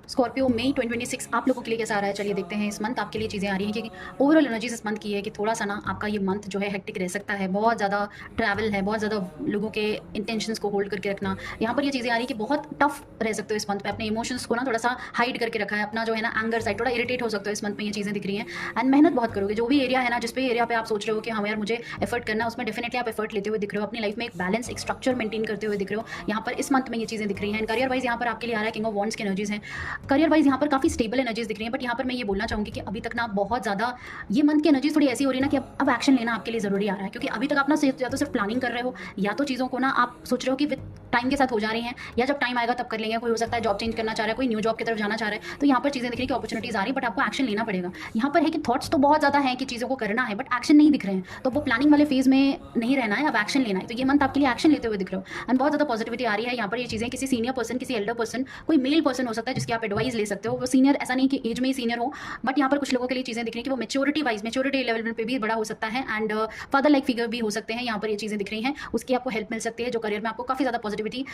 Scorpio मई 2026 आप लोगों के लिए कैसा आ रहा है? चलिए देखते हैं। इस मंथ आपके लिए चीज़ें आ रही हैं कि ओवरऑल एनर्जीज इस मंथ की है कि थोड़ा-सा ना आपका ये मंथ जो है हेक्टिक रह सकता है। बहुत ज़्यादा ट्रैवल है, बहुत ज़्यादा लोगों के इंटेंशंस को होल्ड करके रखना। यहाँ पर ये चीज़ें आ रही हैं कि बहुत टफ रह सकते हो इस मंथ पे। अपने इमोशंस को ना थोड़ा-सा हाइड करके रखा है। अपना जो है ना एंगर साइड थोड़ा इरिटेट हो सकते हो इस मंथ में, ये चीज़ें दिख रही हैं। एंड मेहनत बहुत करोगे। जो भी एरिया है ना, जिस भी एरिया पे आप सोच रहे हो कि हाँ यार मुझे एफर्ट करना है, उसमें डेफिनेटली आप एफर्ट लेते हुए दिख रहे हो। अपनी लाइफ में एक बैलेंस, एक स्ट्रक्चर मेंटेन करते हुए दिख रहे हो। यहाँ पर इस मंथ में ये चीज़ें दिख रही हैं। एंड करियर वाइज़ यहाँ पर आपके लिए आ रहा है किंग ऑफ वॉन्ड्स की एनर्जीज़ हैं। करियर वाइज़ यहाँ पर काफ़ी स्टेबल एनर्जीज़ दिख रही हैं, बट यहाँ पर मैं ये बोलना चाहूँगी कि अभी तक ना बहुत ज़्यादा ये मंथ की एनर्जीज़ थोड़ी ऐसी हो रही है ना कि अब एक्शन लेना आपके लिए ज़रूरी आ रहा है, क्योंकि अभी तक आप ना सिर्फ या तो सिर्फ प्लानिंग कर रहे हो, या तो चीज़ों को ना आप सोच रहे हो कि विद टाइम के साथ हो जा रही हैं, या जब टाइम आएगा तब कर लेंगे। कोई हो सकता है जॉब चेंज करना चाह रहा है, कोई न्यू जॉब की तरफ जाना चाह रहा है, तो यहाँ पर चीज़ें दिख रही हैं कि अपॉर्चुनिटीज़ आ रही है, बट आपको एक्शन लेना पड़ेगा। यहाँ पर है कि थॉट्स तो बहुत ज़्यादा हैं कि चीज़ों को करना है, बट एक्शन नहीं दिख रहे हैं, तो वो प्लानिंग वाले फेज़ में नहीं रहना है, अब एक्शन लेना है। तो ये मंथ आपके लिए एक्शन लेते हुए दिख रहे हो एंड बहुत ज़्यादा पॉजिटिविटी आ रही है। यहाँ पर ये चीज़ें किसी सीनियर पर्सन, किसी एल्डर पर्सन, कोई मेल पर्सन हो सकता है जिसकी आप एडवाइस ले सकते हो। वो सीनियर ऐसा नहीं कि एज में ही सीनियर हो, बट यहाँ पर कुछ लोगों के लिए चीज़ें दिख रही हैं कि वो मेच्योरिटी लेवल पे भी बड़ा हो सकता है एंड फादर लाइक फिगर भी हो सकते हैं। यहाँ पर ये चीज़ें दिख रही हैं, उसकी आपको हेल्प मिल सकती है, जो करियर में आपको काफ़ी ज़्यादा पॉजिटिविटी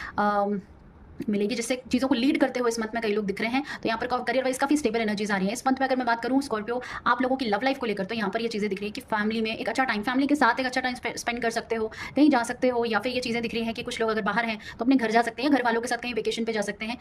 मिलेगी, जिससे चीज़ों को लीड करते हुए इस मंथ में कई लोग दिख रहे हैं। तो यहाँ पर करियर वाइज काफ़ी स्टेबल एनर्जीज आ रही है इस मंथ में। अगर मैं बात करूँ स्कॉर्पियो आप लोगों की लव लाइफ को लेकर, तो यहाँ पर ये चीज़ें दिख रही है कि फैमिली में एक अच्छा टाइम, फैमिली के साथ एक अच्छा टाइम स्पेंड कर सकते हो, कहीं जा सकते हो, या फिर ये चीज़ें दिख रही हैं कि कुछ लोग अगर बाहर हैं तो अपने घर जा सकते हैं, घर वालों के साथ कहीं वेकेशन पे जा सकते हैं।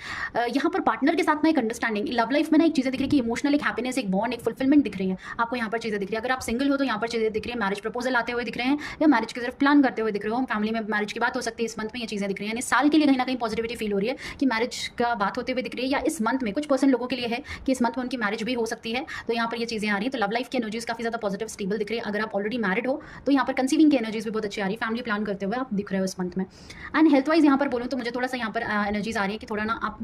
यहाँ पर पार्टनर के साथ ना एक अंडरस्टैंडिंग, लव लाइफ में ना एक चीज़ें दिख रही है कि इमोशनल एक हैप्पीनेस, एक बॉन्ड, एक फुलफिलमेंट दिख रही है आपको। यहाँ पर चीज़ें दिख रही है। अगर आप सिंगल हो तो यहाँ पर चीज़ें दिख रही है मैरिज प्रपोजल आते हुए दिख रहे हैं, या मैरिज की तरफ प्लान करते हुए दिख रहे हो, फैमिली में मैरिज की बात हो सकती है इस मंथ में। ये चीज़ें दिख रही हैं, यानी साल के लिए कहीं ना कहीं पॉजिटिविटी फील हो रही है कि मैरिज का बात होते हुए दिख रही है, या इस मंथ में कुछ पर्सन लोगों के लिए है कि इस मंथ में उनकी मैरिज भी हो सकती है। तो यहाँ पर ये चीज़ें आ रही हैं। तो लव लाइफ की एनर्जीज काफ़ी ज़्यादा पॉजिटिव स्टेबल दिख रही है। अगर आप ऑलरेडी मैरिड हो तो यहाँ पर कंसीविंग की एनर्जीज भी बहुत अच्छी आ रही है, फैमिली प्लान करते हुए आप दिख रहे हो इस मंथ में। एंड हेल्थ वाइज यहाँ पर बोलूँ तो मुझे थोड़ा सा यहाँ पर एनर्जीज आ रही है कि थोड़ा ना आप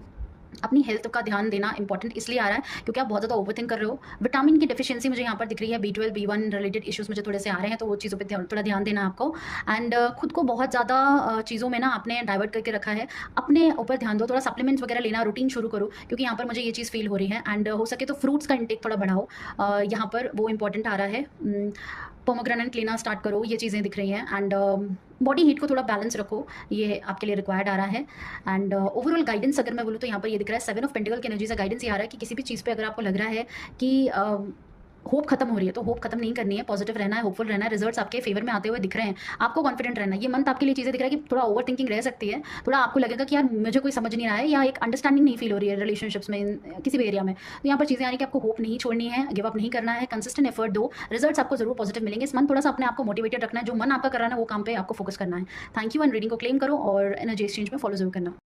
अपनी हेल्थ का ध्यान देना इंपॉर्टेंट इसलिए आ रहा है क्योंकि आप बहुत ज़्यादा ओवरथिंक कर रहे हो। विटामिन की डेफिशिएंसी मुझे यहाँ पर दिख रही है, B12 B1 रिलेटेड इश्यूज मुझे थोड़े से आ रहे हैं, तो वो चीज़ों पे थोड़ा ध्यान देना है आपको। एंड खुद को बहुत ज़्यादा चीज़ों में ना आपने डाइवर्ट करके रखा है, अपने ऊपर ध्यान दो, थोड़ा सप्लीमेंट्स वगैरह लेना रूटीन शुरू करो, क्योंकि यहाँ पर मुझे ये चीज़ फील हो रही है। एंड हो सके तो फ्रूट्स का इंटेक थोड़ा बढ़ाओ, यहाँ पर वो इंपॉर्टेंट आ रहा है। पोमोग्रेनेट लेना स्टार्ट करो, ये चीज़ें दिख रही हैं। एंड बॉडी हीट को थोड़ा बैलेंस रखो, ये आपके लिए रिक्वायर्ड आ रहा है। एंड ओवरऑल गाइडेंस अगर मैं बोलूँ तो यहाँ पर ये दिख रहा है 7 ऑफ पेंटिकल की एनर्जी से गाइडेंस ये आ रहा है कि किसी भी चीज़ पे अगर आपको लग रहा है कि होप खत्म हो रही है, तो होप खत्म नहीं करनी है, पॉजिटिव रहना है, होपफुल रहना है। रिजल्ट्स आपके फेवर में आते हुए दिख रहे हैं, आपको कॉन्फिडेंट रहना है। ये मंथ आपके लिए चीज़ें दिख रहा है कि थोड़ा ओवर थिंकिंग रह सकती है, थोड़ा आपको लगेगा कि यार मुझे कोई समझ नहीं रहा है, या एक अंडरस्टैंडिंग नहीं फील हो रही है रिलेशनशिप्स में, किसी भी एरिया में। तो यहाँ पर चीज़ें आ रही है कि आपको होप नहीं छोड़नी है, गिव अप नहीं करना है, कंसिस्टेंट एफर्ट दो, रिजल्ट्स आपको जरूर पॉजिटिव मिलेंगे। इस मंथ थोड़ा सा अपने आपको मोटिवेटेड रखना है, जो मन आपका कर रहा है ना वो काम पे आपको फोकस करना है। Thank you. एंड रीडिंग को क्लेम करो और एनर्जी एक्सचेंज में फॉलो जरूर करना।